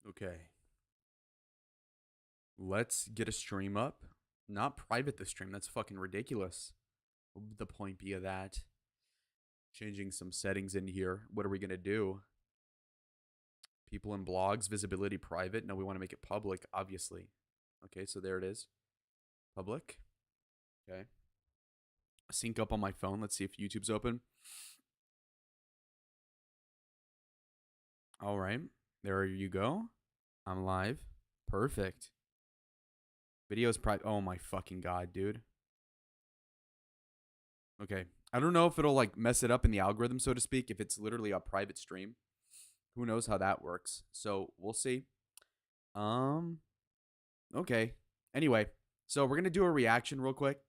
Okay. Let's get a stream up. Not private the stream. That's fucking ridiculous. What would the point be of that? Changing some settings in here. What are we going to do? People in blogs, visibility private. No, we want to make it public, obviously. Okay, so there it is. Public. Okay. Sync up on my phone. Let's see if YouTube's open. All right. There you go. I'm live. Perfect. Video's private. Oh my fucking god, dude. Okay. I don't know if it'll like mess it up in the algorithm, so to speak, if it's literally a private stream. Who knows how that works? So we'll see. Um. Okay. Anyway, so we're gonna do a reaction real quick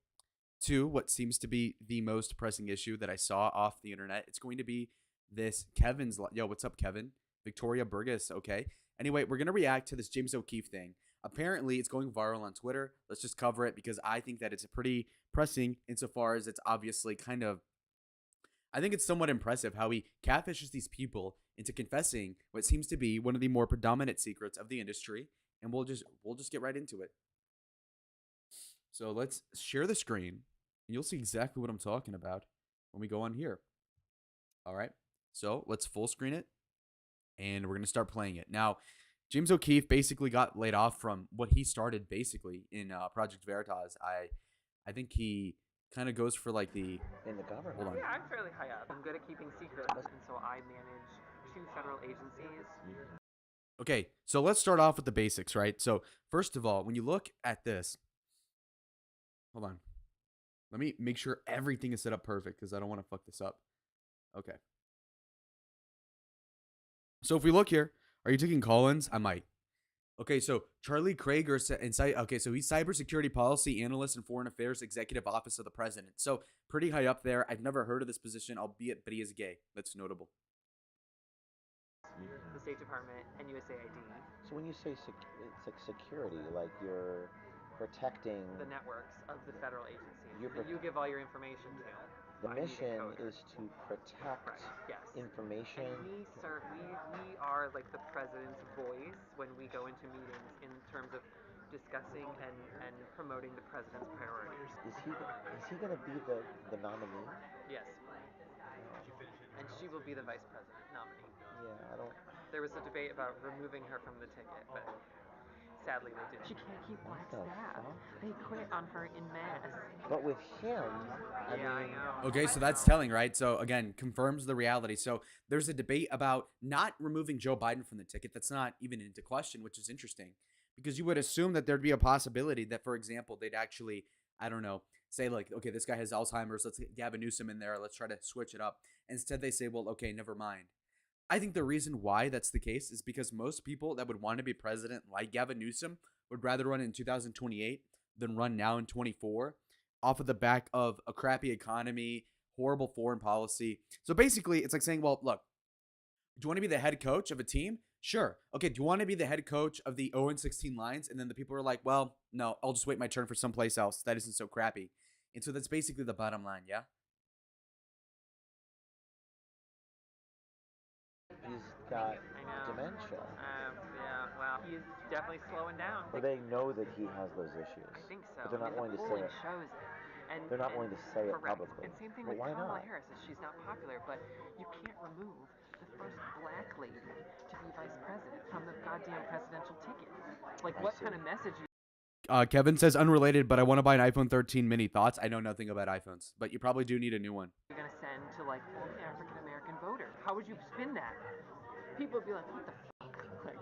to what seems to be the most pressing issue that I saw off the internet. It's going to be this Kevin's. Yo, what's up, Kevin? Victoria Burgess. Okay. Anyway, we're gonna react to this James O'Keefe thing. Apparently, it's going viral on Twitter. Let's just cover it because I think that it's pretty pressing insofar as it's obviously kind of. I think it's somewhat impressive how he catfishes these people into confessing what seems to be one of the more predominant secrets of the industry, and we'll just get right into it. So let's share the screen, and you'll see exactly what I'm talking about when we go on here. All right, so let's full screen it, and we're gonna start playing it now. James O'Keefe basically got laid off from what he started basically in Project Veritas. I think he kind of goes for like the in the government. hold on. Yeah, I'm fairly high up. I'm good at keeping secrets, and so I manage two federal agencies. Okay, so let's start off with the basics, right? So first of all, when you look at this, hold on. Let me make sure everything is set up perfect because I don't want to fuck this up. Okay. So if we look here, are you taking Collins? I might. Okay, so Charlie Krager, okay, so he's cybersecurity policy analyst and foreign affairs executive office of the president. So pretty high up there. I've never heard of this position, albeit, but he is gay. That's notable. The State Department and USAID. So when you say it's like security, like you're protecting the networks of the federal agencies that you give all your information to. The mission is to protect Yes. information. And we are like the president's voice when we go into meetings in terms of discussing and promoting the president's priorities. Is he going to be the nominee? Yes. And she will be the vice president nominee. Yeah, I don't. There was a debate about removing her from the ticket, but sadly they didn't. She can't keep black staff. They quit on her in mass. But with him, I I know. Okay, so that's telling, right? So again, confirms the reality. So there's a debate about not removing Joe Biden from the ticket. That's not even into question, which is interesting because you would assume that there'd be a possibility that, for example, they'd actually, I don't know, say like, okay, this guy has Alzheimer's. Let's get Gavin Newsom in there. Let's try to switch it up. Instead, they say, well, okay, never mind. I think the reason why that's the case is because most people that would want to be president, like Gavin Newsom, would rather run in 2028 than run now in 24 off of the back of a crappy economy, horrible foreign policy. So basically, it's like saying, well, look, do you want to be the head coach of a team? Sure. Okay, do you want to be the head coach of the 0-16 Lions? And then the people are like, well, no, I'll just wait my turn for someplace else. That isn't so crappy. And so that's basically the bottom line, yeah? He's got dementia. Yeah, well, he's definitely slowing down. Well, they know that he has those issues. I think so. But they're not I willing mean, to say it. shows it. And, they're not willing to say it correct. publicly. And same thing but with why Kamala not? Harris. Is she's not popular, but you can't remove the first black lady to be vice president from the goddamn presidential ticket. Like, what kind of message? Kevin says unrelated, but I want to buy an iPhone 13 mini. Thoughts? I know nothing about iPhones, but you probably do need a new one. You're gonna send to like all the African American voters. How would you spin that? People would be like, what the fuck? Like,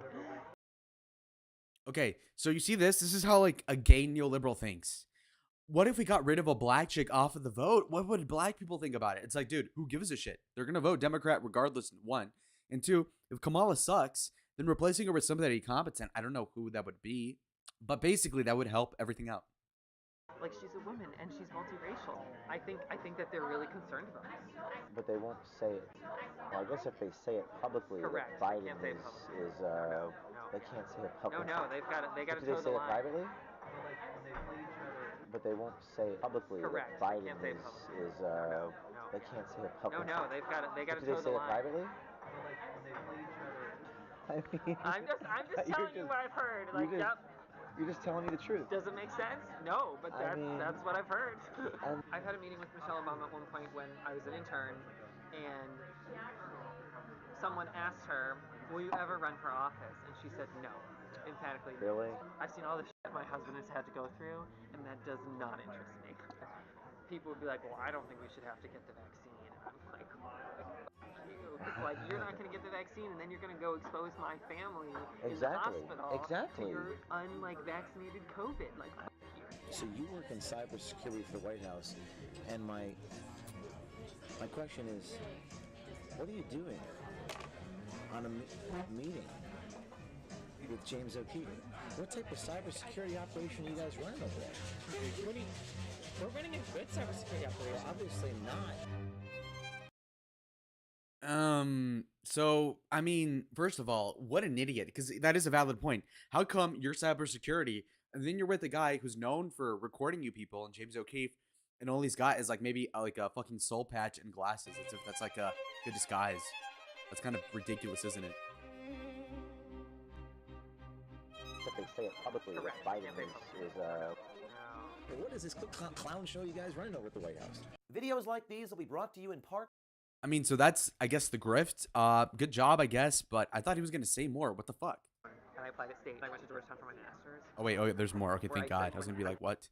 okay, so you see this? This is how like a gay neoliberal thinks. What if we got rid of a black chick off of the vote? What would black people think about it? It's like, dude, who gives a shit? They're gonna vote Democrat regardless. One and two, if Kamala sucks, then replacing her with somebody competent. I don't know who that would be, but basically that would help everything out. like she's a woman and she's multiracial. I think that they're really concerned about this. But they won't say it. Well, I guess if they say it publicly, Correct. that Biden They can't say it publicly. they can't say it publicly. No, they've got to Do toe they say the it line. privately? But they won't say it publicly. Correct. That Biden They can't say it publicly. they can't say it publicly. No, they got to Do toe they the say it line. privately? I mean, I'm just you're telling you just, what I've heard. you're Like, just, yep. you're just telling me the truth. Does it make sense? No, but I mean, that's what I've heard. and I've had a meeting with Michelle Obama at one point when I was an intern, and someone asked her, "Will you ever run for office?" And she said no, emphatically. No. really, I've seen all the shit my husband has had to go through, and that does not interest me. People would be like, "Well, I don't think we should have to get the vaccine," and I'm like, it's like you're not going to get the vaccine, and then you're going to go expose my family in the exactly, hospital exactly. to your vaccinated COVID. Like, fuck you. So you work in cybersecurity for the White House, and my question is, what are you doing on a meeting with James O'Keefe? What type of cybersecurity operation are you guys running over there? We're running a good cybersecurity operation. Well, obviously not. So I mean, first of all, what an idiot, because that is a valid point. How come you're cybersecurity and then you're with a guy who's known for recording you people and James O'Keefe, and all he's got is like maybe like a fucking soul patch and glasses? That's like a good disguise. That's kind of ridiculous, isn't it? That they say it publicly. Correct. Biden Yeah, they is Hey, what is this clown show you guys running over at the White House? Videos like these will be brought to you in part. I mean, so that's, I guess, the grift. Good job, I guess, but I thought he was gonna say more. What the fuck? And I applied at state. I went to Georgetown for my master's. Oh wait, there's more. Okay, thank God. I was gonna be like, what?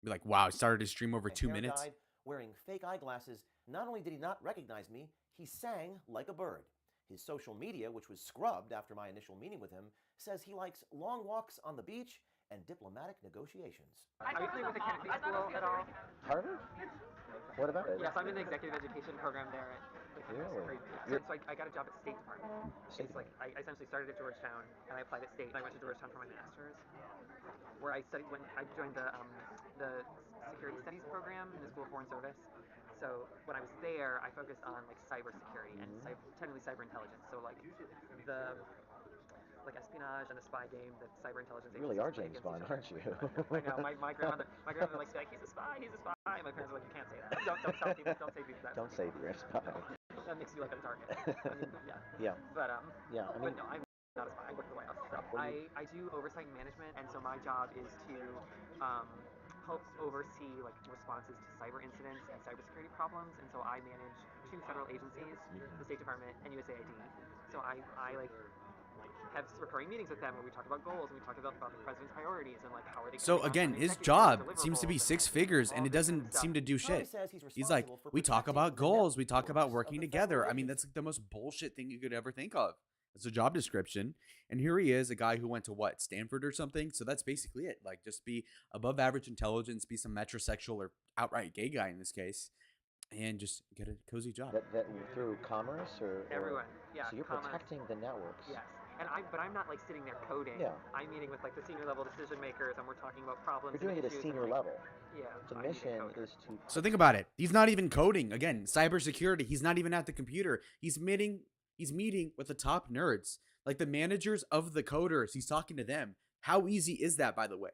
Be like, wow, he started his stream over 2 minutes. Died wearing fake eyeglasses. Not only did he not recognize me, he sang like a bird. His social media, which was scrubbed after my initial meeting with him, says he likes long walks on the beach and diplomatic negotiations. Are you familiar with the Kennedy School at all? Harvard. What about it? Yes, I'm in the executive education program there at the campus. Really? So I got a job at the State Department. State It's like I essentially started at Georgetown and I applied at State. And I went to Georgetown for my master's, where I studied when I joined the security studies program in the School of Foreign Service. So when I was there, I focused on like cybersecurity and technically cyber intelligence. So like the espionage and the spy game that cyber intelligence You really are James Bond, aren't you? I know. My grandmother likes to be like, he's a spy. And my parents are like, you can't say that. Don't tell people. Don't say that. Don't say you're a spy. That makes you like a target. I mean, yeah. Yeah. But Yeah. I mean, but no, I'm not a spy. I work at the White House. So I do oversight and management, and so my job is to help oversee like responses to cyber incidents and cybersecurity problems. And so I manage 2 federal agencies, the State Department and USAID. So I like have recurring meetings with them where we talk about goals and we talk about the president's priorities and like how are they. So again, his job seems to be 6 figures, and it doesn't seem to do shit. He's like, we talk about goals, we talk about working together. I mean, that's like the most bullshit thing you could ever think of. It's a job description, and here he is, a guy who went to what, Stanford or something. So that's basically it. Like, just be above average intelligence, be some metrosexual or outright gay guy in this case, and just get a cozy job. that through commerce or Everyone, yeah. So you're commerce. protecting the networks. Yes. But I'm not like sitting there coding. Yeah. I'm meeting with like the senior level decision makers, and we're talking about problems. You're doing it at senior level. Yeah. The mission is to. So think about it. He's not even coding. Again, cybersecurity. He's not even at the computer. He's meeting with the top nerds, like the managers of the coders. He's talking to them. How easy is that, by the way?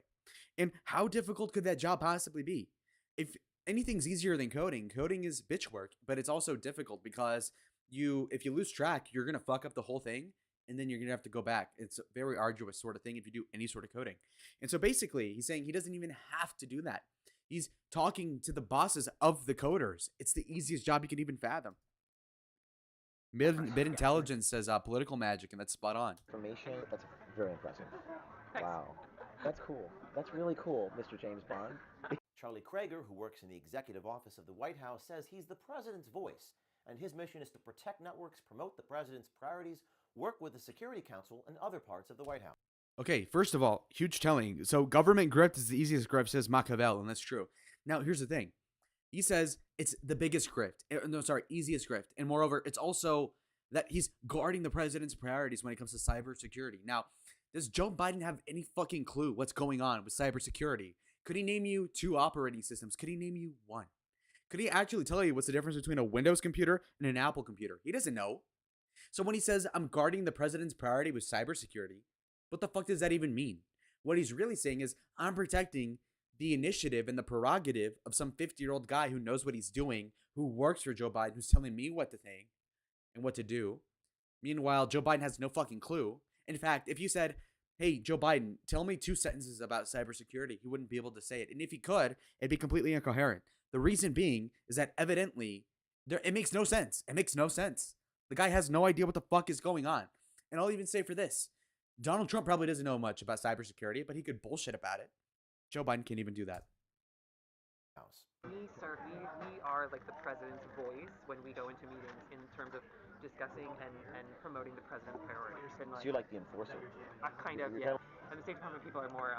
And how difficult could that job possibly be? If anything's easier than coding, coding is bitch work, but it's also difficult because if you lose track, you're going to fuck up the whole thing. And then you're going to have to go back. It's a very arduous sort of thing if you do any sort of coding. And so basically, he's saying he doesn't even have to do that. He's talking to the bosses of the coders. It's the easiest job you can even fathom. Mid Intelligence says political magic, and that's spot on. Information. That's very impressive. Thanks. Wow. That's cool. That's really cool, Mr. James Bond. Charlie Krager, who works in the executive office of the White House, says he's the president's voice, and his mission is to protect networks, promote the president's priorities, work with the Security Council and other parts of the White House. Okay, first of all, huge telling. So government grift is the easiest grift, says Machiavelli, and that's true. Now, here's the thing. He says it's the biggest grift. No, sorry, easiest grift. And moreover, it's also that he's guarding the president's priorities when it comes to cybersecurity. Now, does Joe Biden have any fucking clue what's going on with cybersecurity? Could he name you 2 operating systems? Could he name you 1? Could he actually tell you what's the difference between a Windows computer and an Apple computer? He doesn't know. So when he says, I'm guarding the president's priority with cybersecurity, what the fuck does that even mean? What he's really saying is, I'm protecting the initiative and the prerogative of some 50-year-old guy who knows what he's doing, who works for Joe Biden, who's telling me what to think and what to do. Meanwhile, Joe Biden has no fucking clue. In fact, if you said, hey, Joe Biden, tell me 2 sentences about cybersecurity, he wouldn't be able to say it. And if he could, it'd be completely incoherent. The reason being is that evidently, it makes no sense. It makes no sense. The guy has no idea what the fuck is going on. And I'll even say for this, Donald Trump probably doesn't know much about cybersecurity, but he could bullshit about it. Joe Biden can't even do that. We are like the president's voice when we go into meetings in terms of discussing and promoting the president's priorities. And So you're like the enforcer. Kind of, yeah. And the State Department people are more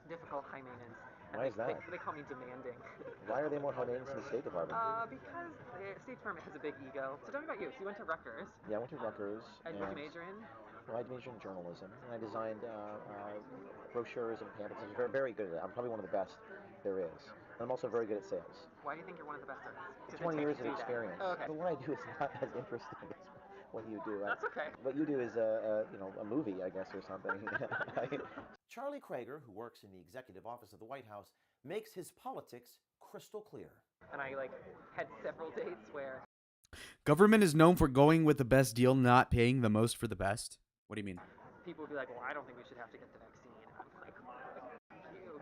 difficult, high maintenance. Why is that? They call me demanding. Why are they more high maintenance than the State Department? Because the State Department has a big ego. So tell me about you. So you went to Rutgers. Yeah, I went to Rutgers. And what did you major in? Well, I majored in journalism, and I designed brochures and pamphlets. I was very, very good at it. I'm probably one of the best there is. And I'm also very good at sales. Why do you think you're one of the best there is? 20 years of experience. Oh, okay. But what I do is not as interesting as what you do. That's okay. What you do is a movie, I guess, or something. Charlie Krager, who works in the executive office of the White House, makes his politics crystal clear. And I had several dates where Government is known for going with the best deal, not paying the most for the best. What do you mean? people would be like, well, I don't think we should have to get the vaccine. And I'm like,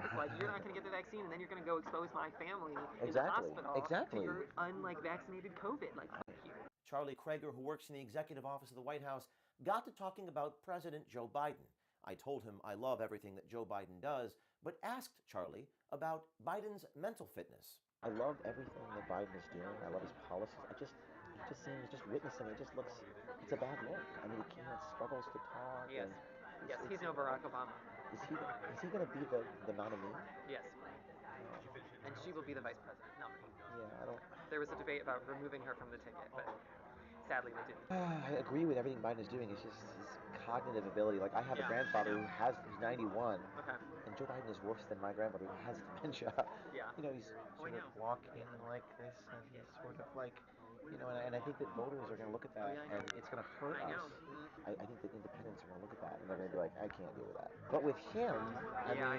it's like, you're not going to get the vaccine, and then you're going to go expose my family in the hospital to your unvaccinated COVID. Like, fuck you. Charlie Krager, who works in the executive office of the White House, got to talking about President Joe Biden. I told him I love everything that Joe Biden does, but asked Charlie about Biden's mental fitness. I love everything that Biden is doing. I love his policies. Just witnessing it, just looks, it's a bad look. I mean, he can't, struggles to talk. Yes, he's no Barack Obama. Is he going to be the nominee? Yes. And she will be the vice president nominee. Yeah, I don't... There was a debate about removing her from the ticket, but sadly they didn't. I agree with everything Biden is doing. It's just his cognitive ability. Like, I have a grandfather who's 91. Okay. And Joe Biden is worse than my grandmother who has dementia. Yeah. You know, he's sort of walking like this, and he's sort of like, you know, and I think that voters are going to look at that, and it's going to hurt us. I think that independents are going to look at that, and they're going to be like, I can't deal with that. But with him, I know.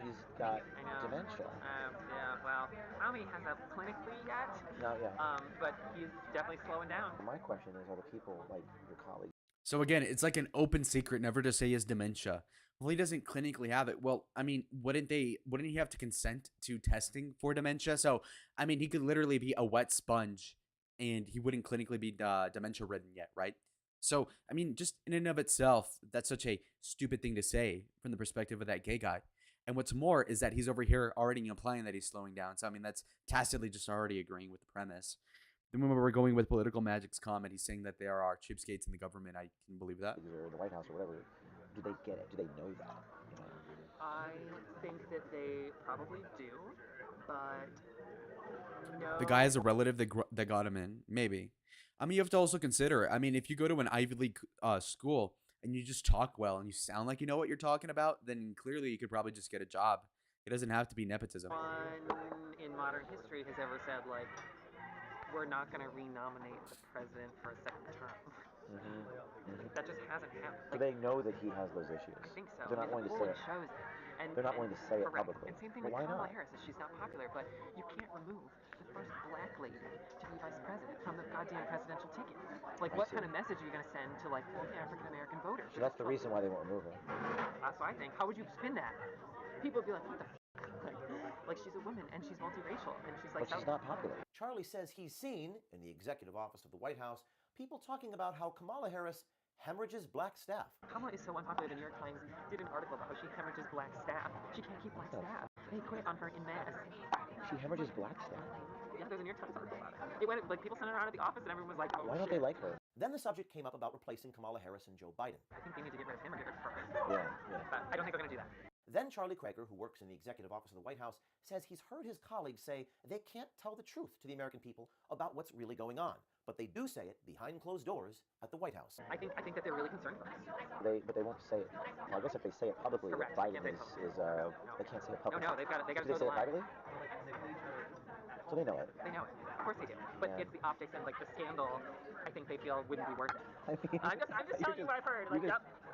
He's got dementia. Yeah, well, I don't think he has that clinically yet. Not yet. But he's definitely slowing down. My question is, are the people, like your colleagues? So again, it's like an open secret never to say he has dementia. Well, he doesn't clinically have it. Well, I mean, wouldn't he have to consent to testing for dementia? So, I mean, he could literally be a wet sponge and he wouldn't clinically be dementia ridden yet, right? So, I mean, just in and of itself, that's such a stupid thing to say from the perspective of that gay guy. And what's more is that he's over here already implying that he's slowing down. So, I mean, that's tacitly just already agreeing with the premise. Then when we're going with Political Magic's comment, he's saying that there are cheapskates in the government. I can believe that. Or the White House or whatever. Do they get it? Do they know that? You know? I think that they probably do, but no. The guy has a relative that got him in. Maybe. I mean, you have to also consider, I mean, if you go to an Ivy League school and you just talk well and you sound like you know what you're talking about, then clearly you could probably just get a job. It doesn't have to be nepotism. No one in modern history has ever said, like, we're not going to renominate the president for a second term. That just hasn't happened. Do they know that he has those issues? I think so. They're not willing to say it. Shows it. And, they're not willing to say it correct. publicly. And same thing but with why Kamala not? Harris. She's not popular, but you can't remove the first black lady to be vice president from the goddamn presidential ticket. Like, what kind of message are you going to send to, like, African American voters? So that's the reason why they won't remove her. That's what I think. How would you spin that? People would be like, what the f***? Like, she's a woman and she's multiracial and she's like, but she's not popular. Charlie says he's seen, in the executive office of the White House, people talking about how Kamala Harris hemorrhages black staff. Kamala is so unpopular. The New York Times did an article about how she hemorrhages black staff. She can't keep black staff. They quit on her in mass. She hemorrhages black staff? Yeah, there's a New York Times article about it. It went, like, people sent her out of the office and everyone was like, oh, why don't they like her? Then the subject came up about replacing Kamala Harris and Joe Biden. I think they need to get rid of him or get rid of her. Yeah. But I don't think they're going to do that. Then Charlie Krager, who works in the executive office of the White House, says he's heard his colleagues say they can't tell the truth to the American people about what's really going on. But they do say it behind closed doors at the White House. I think that they're really concerned for us. But they won't say it. Well, I guess if they say it publicly, Correct. Biden they can't say it publicly. No, they got to do they say it privately? So they know it. They know it. Of course they do. But it's the optics and, like, the scandal, I think they feel wouldn't be worth it. I mean, I'm just telling you what I've heard. Like,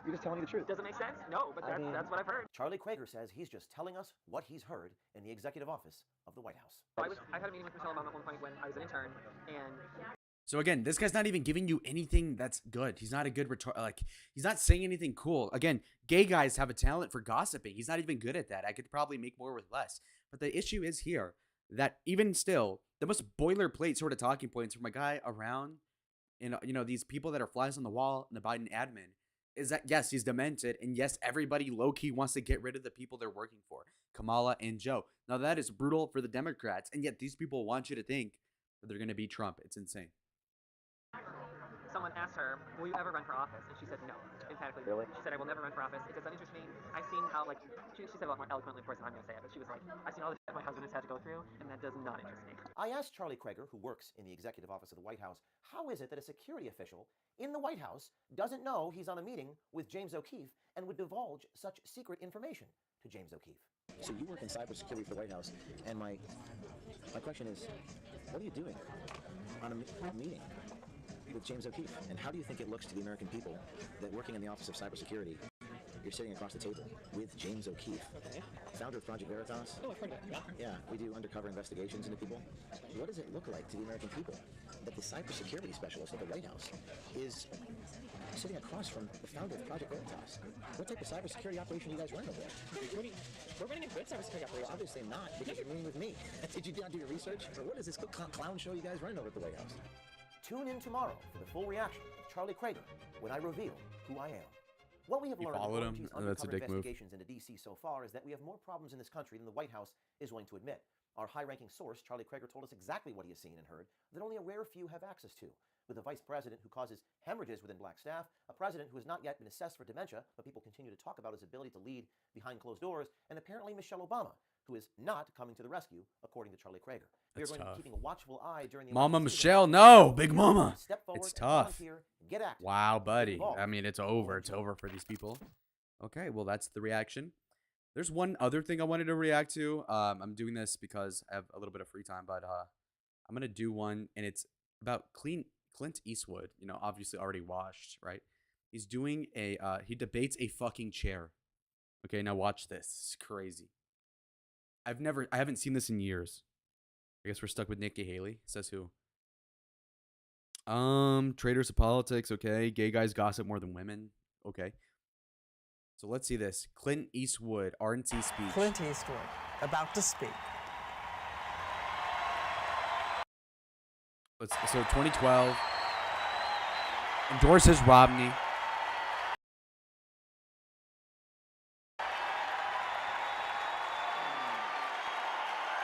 you're just telling me the truth. Doesn't make sense? No, but that's what I've heard. Charlie Krager says he's just telling us what he's heard in the executive office of the White House. I had a meeting with Michelle Obama at one point when I was an intern, and So again, this guy's not even giving you anything that's good. He's not a good like he's not saying anything cool. Again, gay guys have a talent for gossiping. He's not even good at that. I could probably make more with less. But the issue is here that even still, the most boilerplate sort of talking points from a guy around, these people that are flies on the wall in the Biden admin is that yes, he's demented, and yes, everybody low key wants to get rid of the people they're working for, Kamala and Joe. Now that is brutal for the Democrats, and yet these people want you to think that they're going to beat Trump. It's insane. Someone asked her, will you ever run for office? And she said no, emphatically. Really? She said, I will never run for office. It doesn't interest me. I've seen how, like, she said a lot more eloquently, of course, than I'm going to say it, but she was like, I've seen all the shit my husband has had to go through, and that does not interest me. I asked Charlie Krager, who works in the executive office of the White House, how is it that a security official in the White House doesn't know he's on a meeting with James O'Keefe and would divulge such secret information to James O'Keefe? So you work in cybersecurity for the White House, and my question is, what are you doing on a meeting with James O'Keefe? And how do you think it looks to the American people that working in the Office of Cybersecurity, you're sitting across the table with James O'Keefe, founder of Project Veritas? Oh, I've heard of it, Yeah, we do undercover investigations into people. What does it look like to the American people that the cybersecurity specialist at the White House is sitting across from the founder of Project Veritas? What type of cybersecurity operation are you guys running over there? We're running a good cybersecurity operation. Well, obviously not, because you're meeting with me. Did you not do your research? Or what is this clown show you guys running over at the White House? Tune in tomorrow for the full reaction of Charlie Krager when I reveal who I am. What we have You learned followed in him? OMG's Oh, that's a undercover dick move. investigations into D.C. so far is that we have more problems in this country than the White House is willing to admit. Our high-ranking source, Charlie Krager, told us exactly what he has seen and heard that only a rare few have access to. With a vice president who causes hemorrhages within black staff, a president who has not yet been assessed for dementia, but people continue to talk about his ability to lead behind closed doors, and apparently Michelle Obama, who is not coming to the rescue, according to Charlie Krager. We are That's going to tough. be keeping a watchful eye during the Mama election season. Michelle, no, Big Mama. Step forward It's and tough. volunteer, get active. Wow, buddy. Involved. I mean, it's over. It's over for these people. Okay, well, that's the reaction. There's one other thing I wanted to react to. I'm doing this because I have a little bit of free time, but I'm going to do one, and it's about Clint Eastwood, obviously already washed, right? He's doing he debates a fucking chair. Okay, now watch this. It's crazy. I haven't seen this in years. I guess we're stuck with Nikki Haley. Says who? Traitors to politics. Okay. Gay guys gossip more than women. Okay. So let's see this. Clint Eastwood, RNC speech. Clint Eastwood, about to speak. So 2012. Endorses Romney.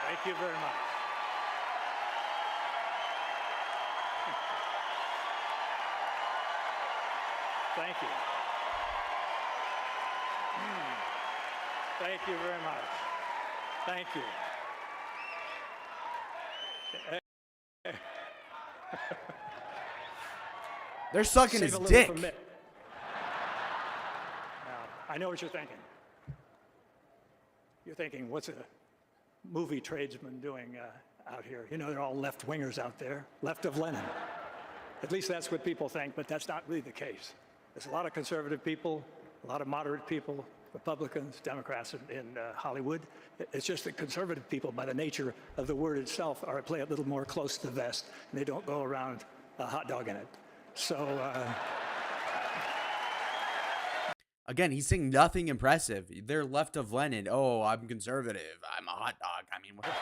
Thank you very much. Thank you. Thank you very much. Thank you. They're sucking Save his a little dick. for Mitt. Now, I know what you're thinking. You're thinking, what's a movie tradesman doing out here? They're all left-wingers out there, left of Lenin. At least that's what people think, but that's not really the case. There's a lot of conservative people, a lot of moderate people, Republicans, Democrats in Hollywood. It's just that conservative people, by the nature of the word itself, play a little more close to the vest, and they don't go around hot dogging it. So, Again, he's saying nothing impressive. They're left of Lenin. Oh, I'm conservative. I'm a hot dog. I mean, what the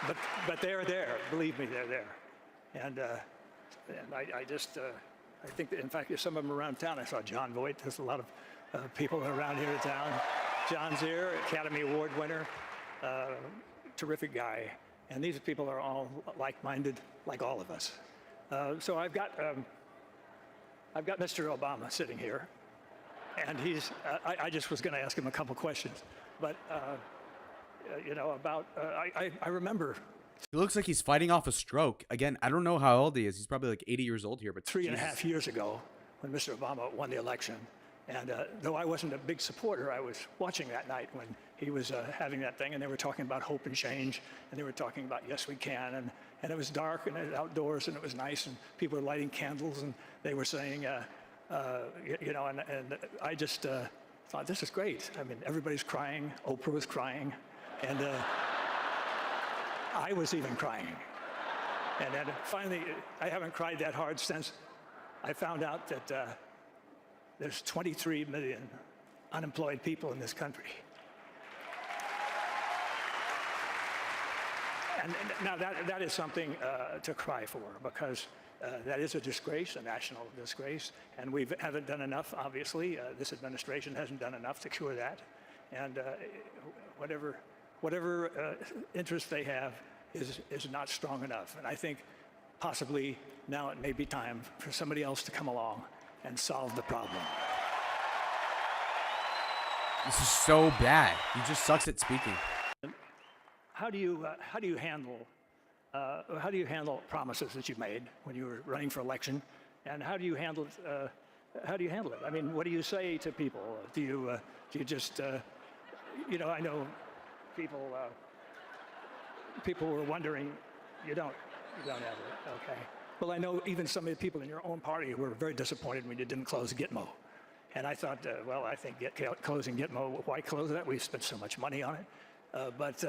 fuck? but they're there. Believe me, they're there. And I think that, in fact, there's some of them around town. I saw John Voight. There's a lot of people around here in town. John's here, Academy Award winner, terrific guy. And these people are all like-minded, like all of us. So I've got Mr. Obama sitting here, and I just was going to ask him a couple questions, but I remember. He looks like he's fighting off a stroke. Again, I don't know how old he is. He's probably like 80 years old here, but 3.5 years ago, when Mr. Obama won the election, and though I wasn't a big supporter, I was watching that night when he was having that thing, and they were talking about hope and change, and they were talking about yes, we can, and it was dark and it was outdoors and it was nice, and people were lighting candles, and they were saying, and I just thought, this is great. I mean, everybody's crying. Oprah was crying, and I was even crying. And then finally, I haven't cried that hard since I found out that there's 23 million unemployed people in this country. And now that is something to cry for, because that is a disgrace, a national disgrace, and we haven't done enough, obviously. This administration hasn't done enough to cure that. And whatever interest they have is not strong enough. And I think possibly now it may be time for somebody else to come along and solve the problem. This is so bad. He just sucks at speaking. How do you handle promises that you made when you were running for election, and how do you handle it? I mean, what do you say to people? Do you just you know, I know people were wondering, you don't have it, okay? Well, I know even some of the people in your own party were very disappointed when you didn't close Gitmo. And I thought, well, I think closing Gitmo, why close that? We spent so much money on it. But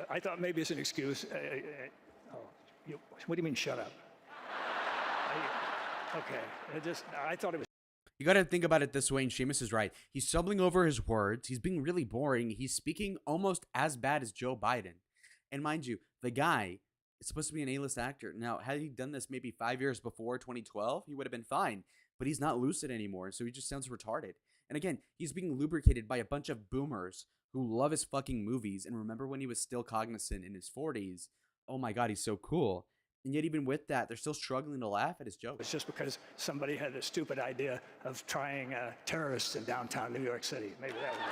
I thought maybe it's an excuse. What do you mean, shut up? Okay, I thought it was. You got to think about it this way, and Seamus is right. He's stumbling over his words. He's being really boring. He's speaking almost as bad as Joe Biden. And mind you, the guy is supposed to be an A-list actor. Now, had he done this maybe 5 years before 2012, he would have been fine. But he's not lucid anymore, so he just sounds retarded. And again, he's being lubricated by a bunch of boomers who love his fucking movies and remember when he was still cognizant in his 40s. Oh my God, he's so cool. And yet even with that, they're still struggling to laugh at his jokes. It's just because somebody had a stupid idea of trying terrorists in downtown New York City. Maybe that was it.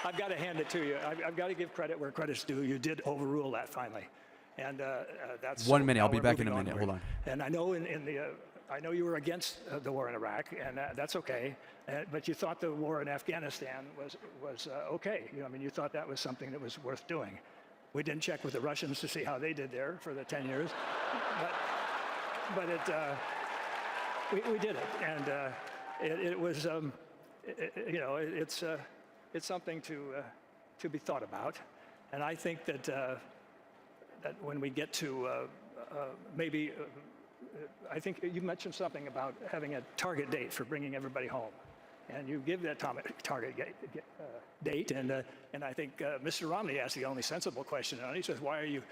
I've got to hand it to you. I've got to give credit where credit's due. You did overrule that finally. And that's 1 minute. I'll be back in a minute. Hold on. And I know I know you were against the war in Iraq, and that's okay. But you thought the war in Afghanistan was okay. You know, I mean, you thought that was something that was worth doing. We didn't check with the Russians to see how they did there for the 10 years, but we did it, and it was you know, it's something to be thought about. And I think that that when we get to maybe. I think you mentioned something about having a target date for bringing everybody home, and you give that target date, and I think Mr. Romney asked the only sensible question, and he says, "Why are you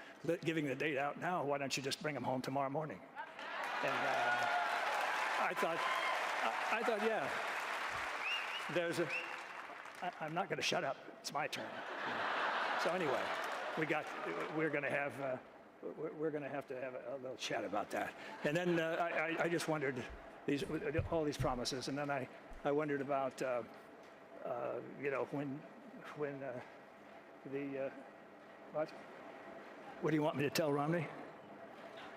giving the date out now? Why don't you just bring them home tomorrow morning?" And I thought, yeah, I'm not going to shut up. It's my turn. So anyway, we're going to have to have a little chat about that. And then I just wondered all these promises, and then I wondered about you know, when what do you want me to tell Romney?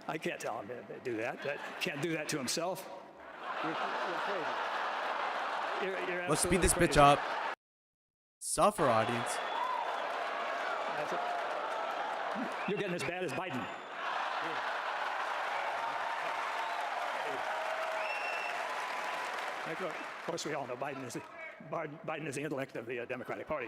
I can't tell him to do that. Can't do that to himself. You're crazy. You're Let's speed this crazy. bitch up. Suffer, audience. That's it. You're getting as bad as Biden. Of course, we all know Biden is the intellect of the Democratic Party.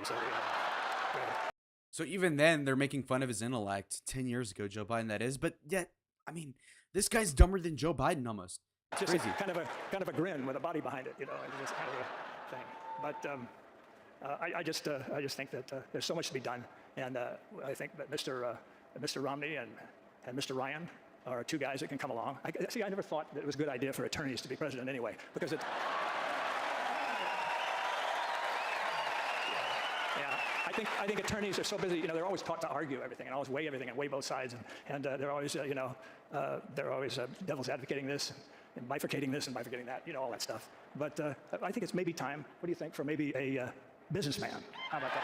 So even then, they're making fun of his intellect. 10 years ago, Joe Biden, that is. But yet, I mean, this guy's dumber than Joe Biden almost. It's just crazy. kind of a grin with a body behind it, you know, it's kind of a thing. But I just think that there's so much to be done, and I think that Mr. Romney and Mr. Ryan are two guys that can come along. I never thought that it was a good idea for attorneys to be president anyway, because it's. Yeah, I think attorneys are so busy. You know, they're always taught to argue everything and always weigh everything and weigh both sides, and they're always, you know, they're always devil's advocating this and bifurcating this and bifurcating that. You know, all that stuff. But I think it's maybe time. What do you think for maybe a businessman? How about that?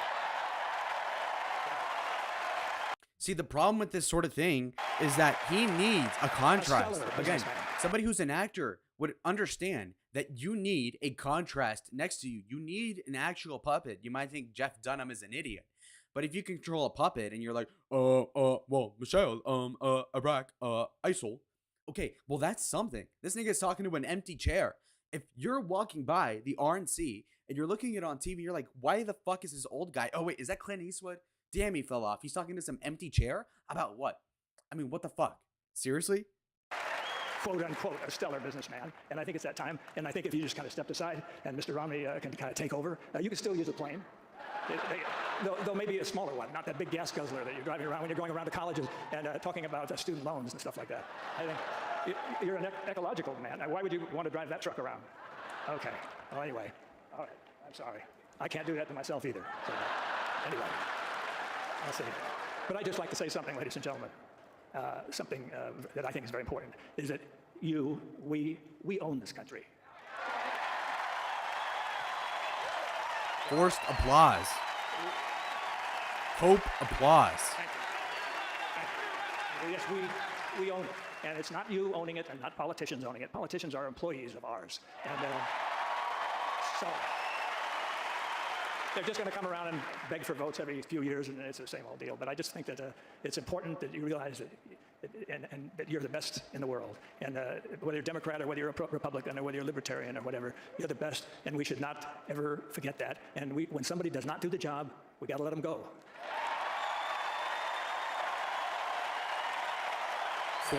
See, the problem with this sort of thing is that he needs a contrast. Again, somebody who's an actor would understand that you need a contrast next to you. You need an actual puppet. You might think Jeff Dunham is an idiot, but if you control a puppet and you're like, well, Michelle, Iraq, ISIL. Okay, well, that's something. This nigga's talking to an empty chair. If you're walking by the RNC and you're looking at it on TV. You're like, why the fuck is this old guy? Oh wait, is that Clint Eastwood? Damn, he fell off. He's talking to some empty chair about what? I mean, what the fuck? Seriously? quote unquote, a stellar businessman. And I think it's that time. And I think if you just kind of stepped aside and Mr. Romney can kind of take over, you can still use a plane. Though maybe a smaller one, not that big gas guzzler that you're driving around when you're going around to colleges and talking about student loans and stuff like that. I think you're an ecological man. Why would you want to drive that truck around? Okay. Well, anyway. All right. I'm sorry. I can't do that to myself either. So, anyway. I'll see. But I'd just like to say something, ladies and gentlemen. Something that I think is very important is that we own this country. Forced applause. Hope applause. Thank you. Yes, we own it. And it's not you owning it and not politicians owning it. Politicians are employees of ours. And so they're just going to come around and beg for votes every few years, and it's the same old deal. But I just think that it's important that you realize that and that you're the best in the world. And whether you're Democrat or whether you're a Republican or whether you're Libertarian or whatever, you're the best, and we should not ever forget that. And when somebody does not do the job, we got to let them go.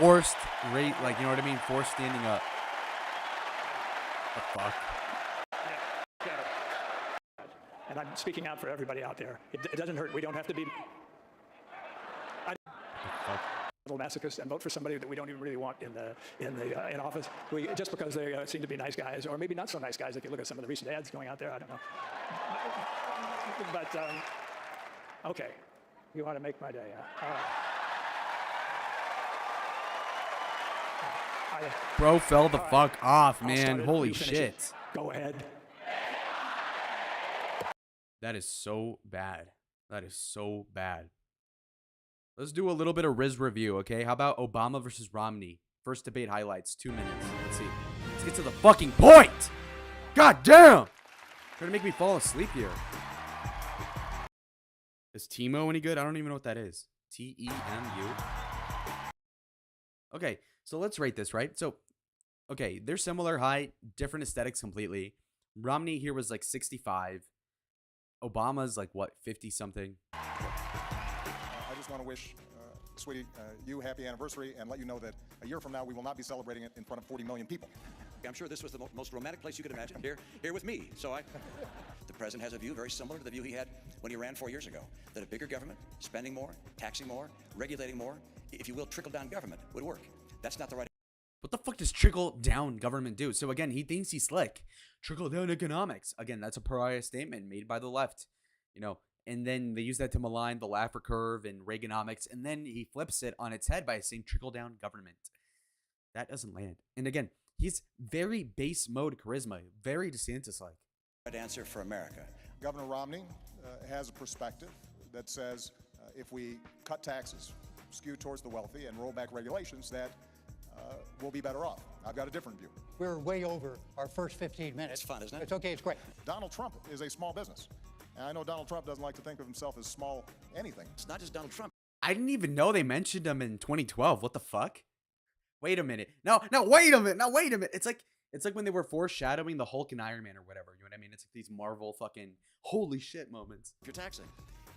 Forced rate, like, you know what I mean? Forced standing up. The fuck? And I'm speaking out for everybody out there. It doesn't hurt. We don't have to be masochists and vote for somebody that we don't even really want in office. Just because they seem to be nice guys, or maybe not so nice guys. If you look at some of the recent ads going out there, I don't know. But okay, you want to make my day? Bro fell the fuck off, I'll man. start it, Holy you finish shit. it. Go ahead. That is so bad. That is so bad. Let's do a little bit of Riz review, okay? How about Obama versus Romney? First debate highlights, 2 minutes. Let's see. Let's get to the fucking point. God damn. Trying to make me fall asleep here. Is Timo any good? I don't even know what that is. T-E-M-U. Okay, so let's rate this, right? So, okay, they're similar height, different aesthetics completely. Romney here was like 65. Obama's like, what, 50-something? I just want to wish, sweetie, you happy anniversary and let you know that a year from now we will not be celebrating it in front of 40 million people. I'm sure this was the most romantic place you could imagine, here with me. So the president has a view very similar to the view he had when he ran 4 years ago, that a bigger government, spending more, taxing more, regulating more, if you will, trickle-down government would work. That's not the right. What the fuck does trickle-down government do? So again, he thinks he's slick. Trickle-down economics. Again, that's a pariah statement made by the left, you know. And then they use that to malign the Laffer curve and Reaganomics, and then he flips it on its head by saying trickle-down government. That doesn't land. And again, he's very base mode charisma, very DeSantis-like. Right answer for America. Governor Romney has a perspective that says if we cut taxes, skew towards the wealthy, and roll back regulations, that we'll be better off. I've got a different view. We're way over our first 15 minutes. It's fun, isn't it? It's okay, it's great. Donald Trump is a small business. And I know Donald Trump doesn't like to think of himself as small anything. It's not just Donald Trump. I didn't even know they mentioned him in 2012. What the fuck? Wait a minute. No, wait a minute. No, wait a minute. It's like when they were foreshadowing the Hulk and Iron Man or whatever. You know what I mean? It's like these Marvel fucking holy shit moments. If you're taxing,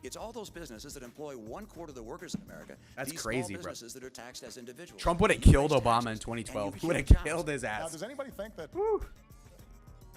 it's all those businesses that employ 1/4 of the workers in America. That's these crazy, small bro. businesses that are taxed as individuals. Trump would have You killed raise Obama taxes, in 2012. and He you would have kill jobs. killed his Now, ass. does anybody think that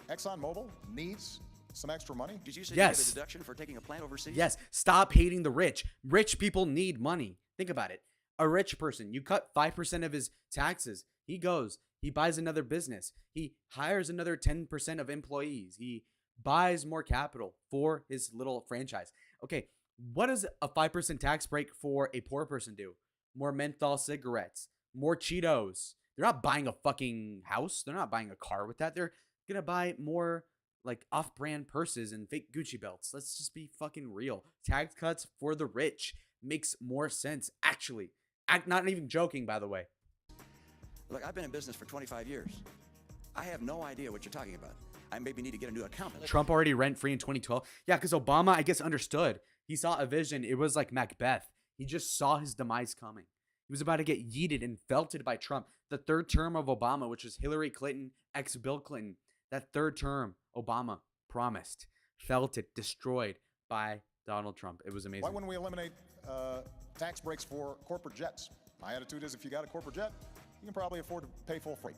ExxonMobil needs some extra money? Did you say Yes. you get a deduction for taking a plant overseas? Yes, stop hating the rich. Rich people need money. Think about it. A rich person, you cut 5% of his taxes. He goes, he buys another business. He hires another 10% of employees. He buys more capital for his little franchise. Okay, what does a 5% tax break for a poor person do? More menthol cigarettes, more Cheetos. They're not buying a fucking house. They're not buying a car with that. They're going to buy more like off-brand purses and fake Gucci belts. Let's just be fucking real. Tax cuts for the rich makes more sense, actually. I'm not even joking, by the way. Look, I've been in business for 25 years. I have no idea what you're talking about. I maybe need to get a new accountant. Trump already rent-free in 2012. Yeah, because Obama, I guess, understood. He saw a vision. It was like Macbeth. He just saw his demise coming. He was about to get yeeted and felted by Trump. The third term of Obama, which was Hillary Clinton, ex-Bill Clinton. That third term, Obama, promised, felt it, destroyed by Donald Trump. It was amazing. Why wouldn't we eliminate tax breaks for corporate jets? My attitude is if you got a corporate jet, you can probably afford to pay full freight,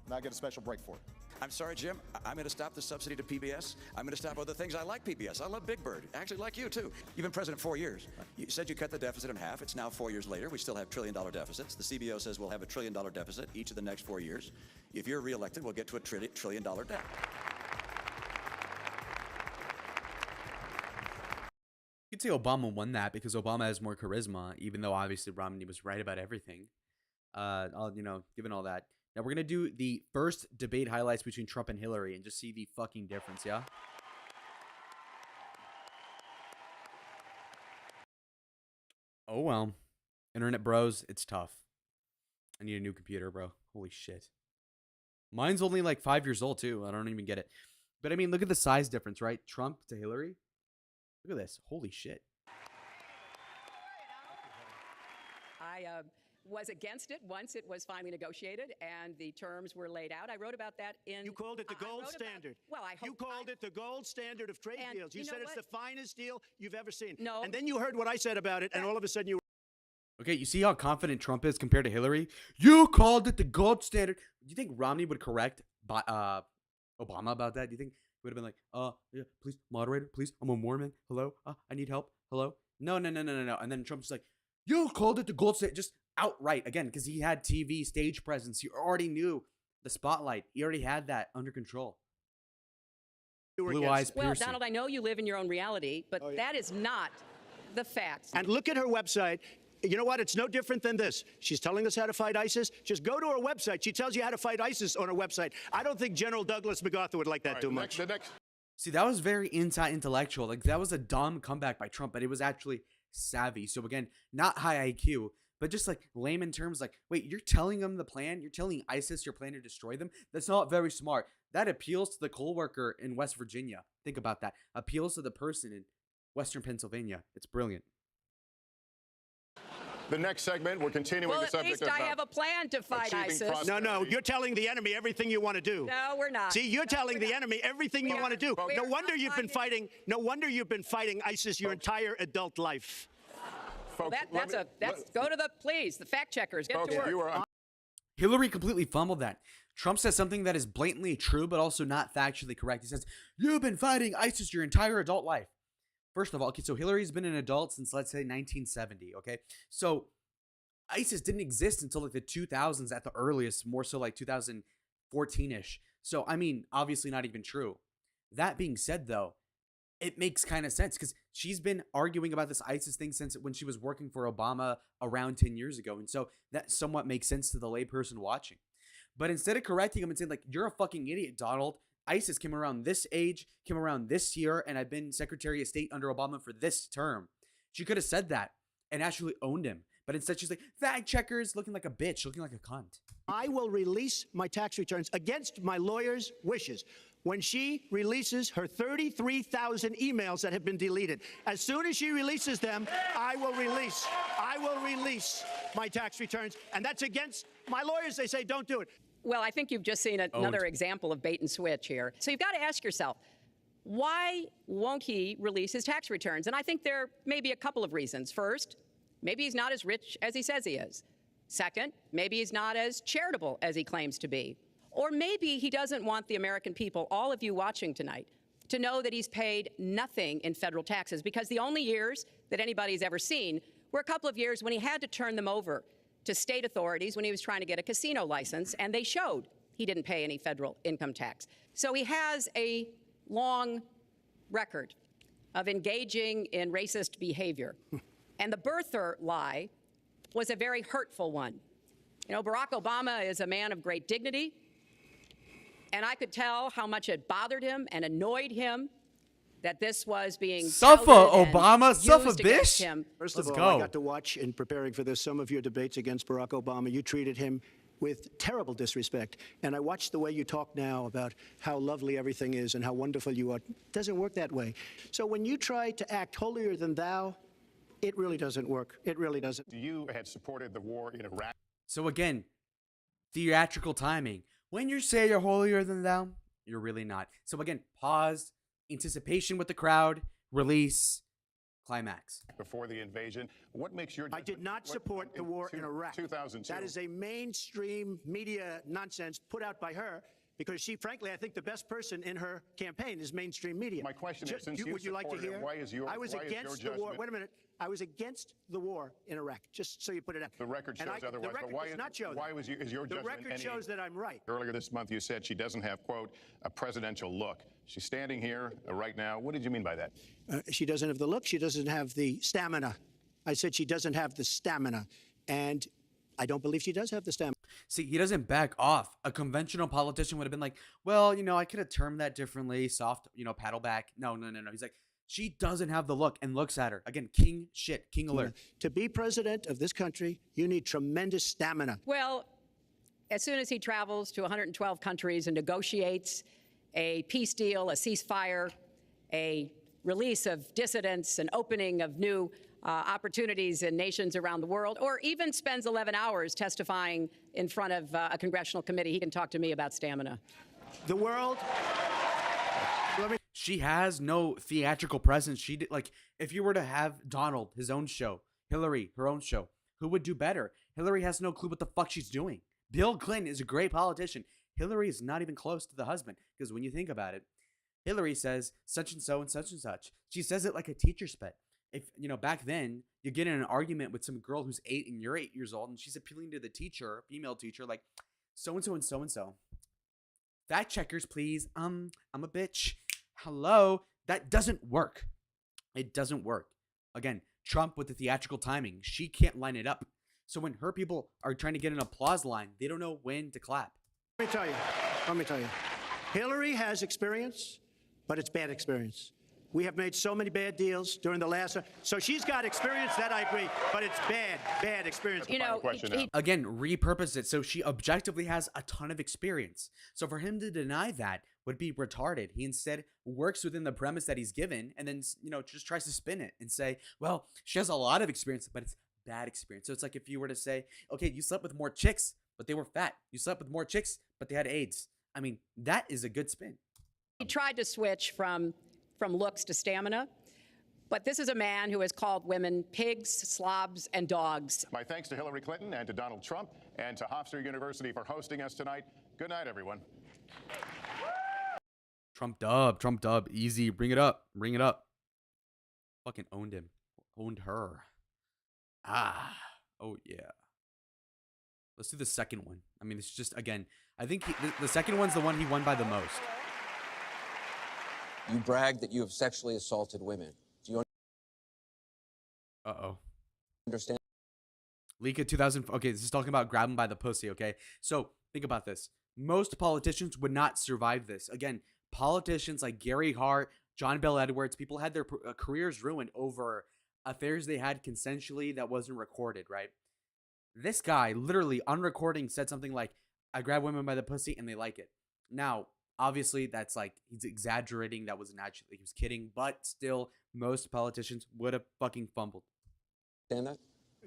not get a special break for it. I'm sorry, Jim. I'm going to stop the subsidy to PBS. I'm going to stop other things. I like PBS. I love Big Bird. I actually like you, too. You've been president 4 years. You said you cut the deficit in half. It's now 4 years later. We still have trillion-dollar deficits. The CBO says we'll have a trillion-dollar deficit each of the next 4 years. If you're reelected, we'll get to a trillion-dollar debt. You could say Obama won that because Obama has more charisma, even though obviously Romney was right about everything. Given all that. Now we're going to do the first debate highlights between Trump and Hillary and just see the fucking difference, yeah? Oh, well. Internet bros, it's tough. I need a new computer, bro. Holy shit. Mine's only like 5 years old, too. I don't even get it. But, I mean, look at the size difference, right? Trump to Hillary. Look at this. Holy shit. I was against it once it was finally negotiated and the terms were laid out. I wrote about that in... You called it the gold standard. You called it the gold standard of trade deals. You said it's the finest deal you've ever seen. No. And then you heard what I said about it, and all of a sudden you... Okay, you see how confident Trump is compared to Hillary? You called it the gold standard. Do you think Romney would correct Obama about that? Do you think he would have been like, yeah, please, moderator, please, I'm a Mormon. Hello? I need help. Hello? No. And then Trump's like, you called it the gold standard. Just outright, again, because he had TV, stage presence. He already knew the spotlight. He already had that under control. Blue eyes piercing. Well, Donald, I know you live in your own reality, but that is not the facts. And look at her website. You know what? It's no different than this. She's telling us how to fight ISIS. Just go to her website. She tells you how to fight ISIS on her website. I don't think General Douglas MacArthur would like that too much. See, that was very anti-intellectual. Like, that was a dumb comeback by Trump, but it was actually savvy. So, again, not high IQ, but just like layman terms, like, wait, you're telling them the plan? You're telling ISIS your plan to destroy them? That's not very smart. That appeals to the coal worker in West Virginia. Think about that. Appeals to the person in Western Pennsylvania. It's brilliant. The next segment, we're continuing the subject of... Well, at least I have a plan to fight ISIS. No, you're telling the enemy everything you want to do. No, we're not. See, you're telling the enemy everything you want to do. No wonder you've been fighting. No wonder you've been fighting ISIS your entire adult life. Folks, go to the fact checkers. Get to work. Hillary completely fumbled that. Trump says something that is blatantly true, but also not factually correct. He says, you've been fighting ISIS your entire adult life. First of all, okay, so Hillary's been an adult since, let's say, 1970, okay? So ISIS didn't exist until like the 2000s at the earliest, more so like 2014-ish. So, I mean, obviously not even true. That being said, though, it makes kind of sense because she's been arguing about this ISIS thing since when she was working for Obama around 10 years ago. And so that somewhat makes sense to the layperson watching. But instead of correcting him and saying, like, you're a fucking idiot, Donald, ISIS came around this age, came around this year, and I've been Secretary of State under Obama for this term. She could have said that and actually owned him. But instead, she's like, fact checkers, looking like a bitch, looking like a cunt. I will release my tax returns against my lawyer's wishes when she releases her 33,000 emails that have been deleted. As soon as she releases them, I will release my tax returns. And that's against my lawyers. They say, don't do it. Well, I think you've just seen another example of bait and switch here. So you've got to ask yourself, why won't he release his tax returns? And I think there may be a couple of reasons. First, maybe he's not as rich as he says he is. Second, maybe he's not as charitable as he claims to be. Or maybe he doesn't want the American people, all of you watching tonight, to know that he's paid nothing in federal taxes, because the only years that anybody's ever seen were a couple of years when he had to turn them over to state authorities when he was trying to get a casino license, and they showed he didn't pay any federal income tax. So he has a long record of engaging in racist behavior. And the birther lie was a very hurtful one. You know, Barack Obama is a man of great dignity, and I could tell how much it bothered him and annoyed him that this was being suffer, Obama, suffer, bitch. First of all, I got to watch in preparing for this some of your debates against Barack Obama. You treated him with terrible disrespect. And I watched the way you talk now about how lovely everything is and how wonderful you are. It doesn't work that way. So when you try to act holier than thou, it really doesn't work. It really doesn't. You had supported the war in Iraq. So again, theatrical timing. When you say you're holier than thou, you're really not. So again, pause, anticipation with the crowd, release, climax. Before the invasion, what makes your I did not support the war in Iraq. 2002. That is a mainstream media nonsense put out by her because she, frankly, I think the best person in her campaign is mainstream media. My question is, since would you like to hear? why is your I was against the war. Wait a minute. I was against the war in Iraq, just so you put it out. The record shows otherwise. The record but why does not show why that. is your The judgment record shows that I'm right. Earlier this month, you said she doesn't have, quote, a presidential look. She's standing here right now. What did you mean by that? She doesn't have the look. She doesn't have the stamina. I said she doesn't have the stamina. And I don't believe she does have the stamina. See, he doesn't back off. A conventional politician would have been like, well, you know, I could have termed that differently. Soft, you know, paddle back. No. He's like, she doesn't have the look, and looks at her. Again, king shit, king alert. To be president of this country, you need tremendous stamina. Well, as soon as he travels to 112 countries and negotiates a peace deal, a ceasefire, a release of dissidents, an opening of new opportunities in nations around the world, or even spends 11 hours testifying in front of a congressional committee, he can talk to me about stamina. The world... She has no theatrical presence. She did, like, if you were to have Donald, his own show, Hillary, her own show, who would do better? Hillary has no clue what the fuck she's doing. Bill Clinton is a great politician. Hillary is not even close to the husband, because when you think about it, Hillary says such and so and such and such. She says it like a teacher spit. If, you know, back then, you get in an argument with some girl who's 8 and you're 8 years old, and she's appealing to the teacher, female teacher, like, so-and-so and so-and-so. Fact checkers, please. I'm a bitch. Hello. That doesn't work. It doesn't work. Again, Trump with the theatrical timing. She can't line it up. So when her people are trying to get an applause line, they don't know when to clap. Let me tell you. Hillary has experience, but it's bad experience. We have made so many bad deals during the last... So she's got experience, that I agree, but it's bad experience. You know, again, repurpose it so she objectively has a ton of experience. So for him to deny that would be retarded. He instead works within the premise that he's given and then, you know, just tries to spin it and say, well, she has a lot of experience, but it's bad experience. So it's like if you were to say, okay, you slept with more chicks, but they were fat. You slept with more chicks, but they had AIDS. I mean, that is a good spin. He tried to switch from looks to stamina, but this is a man who has called women pigs, slobs, and dogs. My thanks to Hillary Clinton and to Donald Trump and to Hofstra University for hosting us tonight. Good night, everyone. Trump dub, easy. Bring it up. Fucking owned him. Owned her. Oh yeah. Let's do the second one. I mean, it's just, again, I think the second one's the one he won by the most. You brag that you have sexually assaulted women. Do you understand? Lika 2000. Okay, this is talking about grabbing by the pussy, okay? So think about this. Most politicians would not survive this. Again, politicians like Gary Hart, John Bel Edwards, people had their careers ruined over affairs they had consensually that wasn't recorded, right? This guy literally on recording said something like, I grab women by the pussy and they like it. Now, obviously, that's like, he's exaggerating. That wasn't actually, he was kidding. But still, most politicians would have fucking fumbled. Understand that?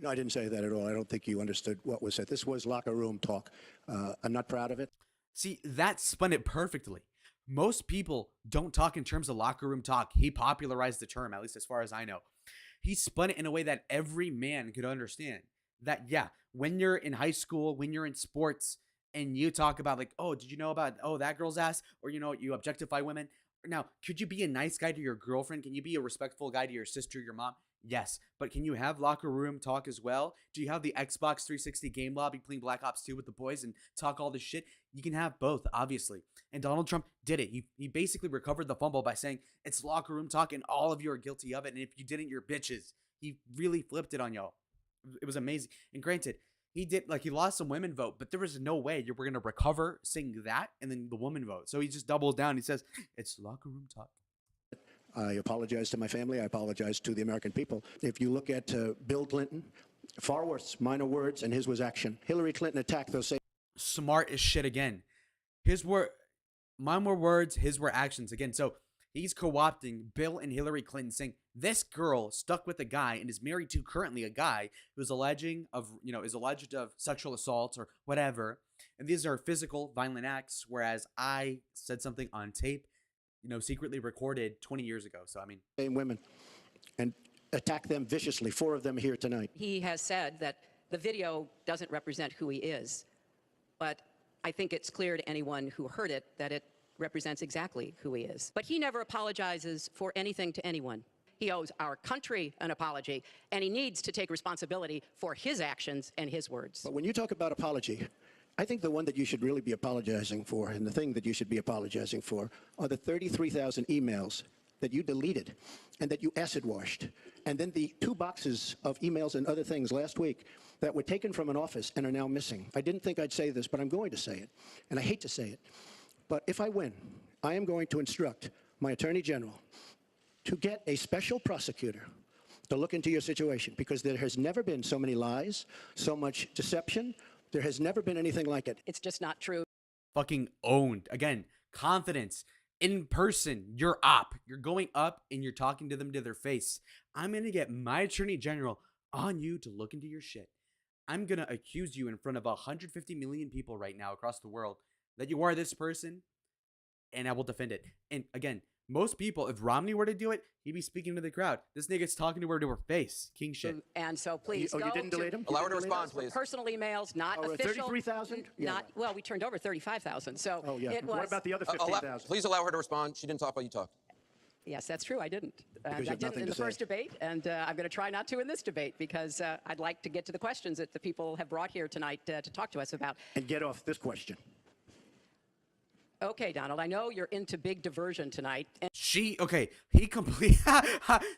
No, I didn't say that at all. I don't think you understood what was said. This was locker room talk. I'm not proud of it. See, that spun it perfectly. Most people don't talk in terms of locker room talk. He popularized the term, at least as far as I know. He spun it in a way that every man could understand. That, yeah, when you're in high school, when you're in sports, and you talk about like, oh, did you know about, oh, that girl's ass? Or, you know, you objectify women. Now, could you be a nice guy to your girlfriend? Can you be a respectful guy to your sister, your mom? Yes. But can you have locker room talk as well? Do you have the Xbox 360 game lobby playing Black Ops 2 with the boys and talk all this shit? You can have both, obviously. And Donald Trump did it. He basically recovered the fumble by saying it's locker room talk and all of you are guilty of it. And if you didn't, you're bitches. He really flipped it on y'all. It was amazing. And granted, he did, like, he lost some women vote, but there was no way you were going to recover saying that and then the woman vote. So he just doubles down. He says, it's locker room talk. I apologize to my family. I apologize to the American people. If you look at Bill Clinton, far worse, minor words, and his was action. Hillary Clinton attacked those same... Smart as shit again. His were, mine were words, his were actions. Again, so he's co-opting Bill and Hillary Clinton saying, this girl stuck with a guy and is married to currently a guy who's alleged of sexual assault or whatever. And these are physical, violent acts, whereas I said something on tape. secretly recorded 20 years ago. So, I mean, same women and attack them viciously. 4 of them here tonight. He has said that the video doesn't represent who he is, but I think it's clear to anyone who heard it that it represents exactly who he is. But he never apologizes for anything to anyone. He owes our country an apology, and he needs to take responsibility for his actions and his words. But when you talk about apology, I think the one that you should really be apologizing for, and the thing that you should be apologizing for, are the 33,000 emails that you deleted and that you acid washed. And then the 2 boxes of emails and other things last week that were taken from an office and are now missing. I didn't think I'd say this, but I'm going to say it. And I hate to say it. But if I win, I am going to instruct my Attorney General to get a special prosecutor to look into your situation, because there has never been so many lies, so much deception. There has never been anything like it. It's just not true. fucking owned. Again, confidence. In person, you're up. You're going up and you're talking to them to their face. I'm going to get my Attorney General on you to look into your shit. I'm going to accuse you in front of 150 million people right now across the world that you are this person, and I will defend it. And again, most people, if Romney were to do it, he'd be speaking to the crowd. This nigga's talking to her face. King shit. And so please you didn't delete him? Allow her to respond, please. Personal emails, not official. 33,000? Not, well, we turned over 35,000. So it was. What about the other 15,000? Please allow her to respond. She didn't talk while you talked. Yes, that's true. I didn't. I you have didn't nothing in to the first say. debate, and I'm going to try not to in this debate because I'd like to get to the questions that the people have brought here tonight to talk to us about. And get off this question. Okay, Donald, I know you're into big diversion tonight. And He complete.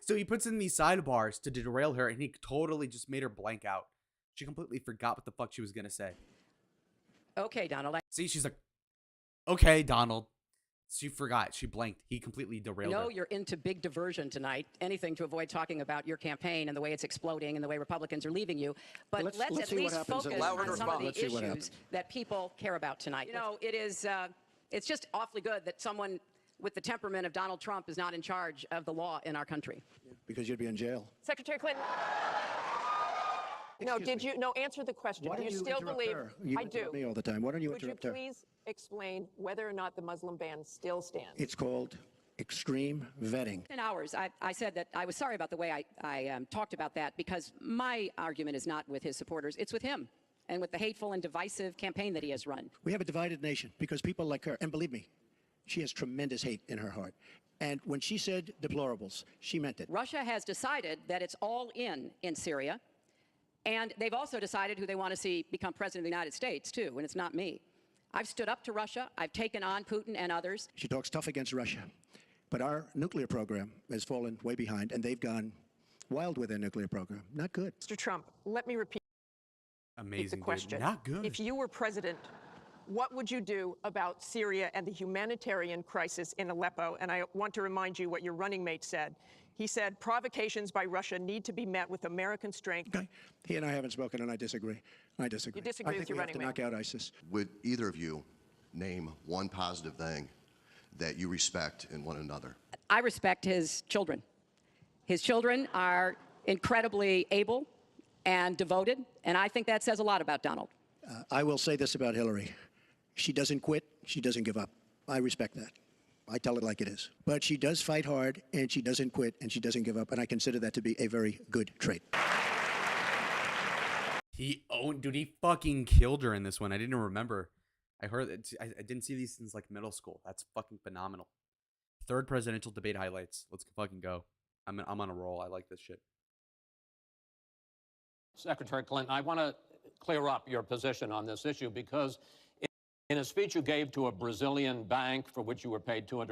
So he puts in these sidebars to derail her, and he totally just made her blank out. She completely forgot what the fuck she was gonna say. Okay, Donald. See, she's like, okay, Donald. She forgot. She blanked. He completely I derailed know her. you're into big diversion tonight, anything to avoid talking about your campaign and the way it's exploding and the way Republicans are leaving you. But let's let's at see what least happens. focus Allow her to on some of respond. the Let's see what issues happens. that people care about tonight. You know, it's just awfully good that someone with the temperament of Donald Trump is not in charge of the law in our country. Because you'd be in jail. Secretary Clinton. No, answer the question. Why Do don't you you still interrupt believe? her? You I interrupt do. me all the time. Why don't you Would you interrupt her? please explain whether or not the Muslim ban still stands? It's called extreme vetting. In hours, I said that I was sorry about the way I talked about that because my argument is not with his supporters, it's with him and with the hateful and divisive campaign that he has run. We have a divided nation because people like her, and believe me, she has tremendous hate in her heart. And when she said deplorables, she meant it. Russia has decided that it's all in Syria, and they've also decided who they want to see become president of the United States, too, and it's not me. I've stood up to Russia. I've taken on Putin and others. She talks tough against Russia. But our nuclear program has fallen way behind, and they've gone wild with their nuclear program. Not good. Mr. Trump, let me repeat Amazing, the dude. question. Not good. If you were president, what would you do about Syria and the humanitarian crisis in Aleppo? And I want to remind you what your running mate said. He said provocations by Russia need to be met with American strength. Okay. He and I haven't spoken, and I disagree. I disagree. You disagree I with think your we have to running knock mate. out ISIS. Would either of you name one positive thing that you respect in one another? I respect his children. His children are incredibly able and devoted, and I think that says a lot about Donald. I will say this about Hillary. She doesn't quit. She doesn't give up. I respect that. I tell it like it is. But she does fight hard, and she doesn't quit, and she doesn't give up, and I consider that to be a very good trait. He fucking killed her in this one. I didn't remember. I heard it. I didn't see these since like middle school. That's fucking phenomenal. Third presidential debate highlights. Let's fucking go. I'm on a roll. I like this shit. Secretary Clinton, I want to clear up your position on this issue because in a speech you gave to a Brazilian bank for which you were paid $200.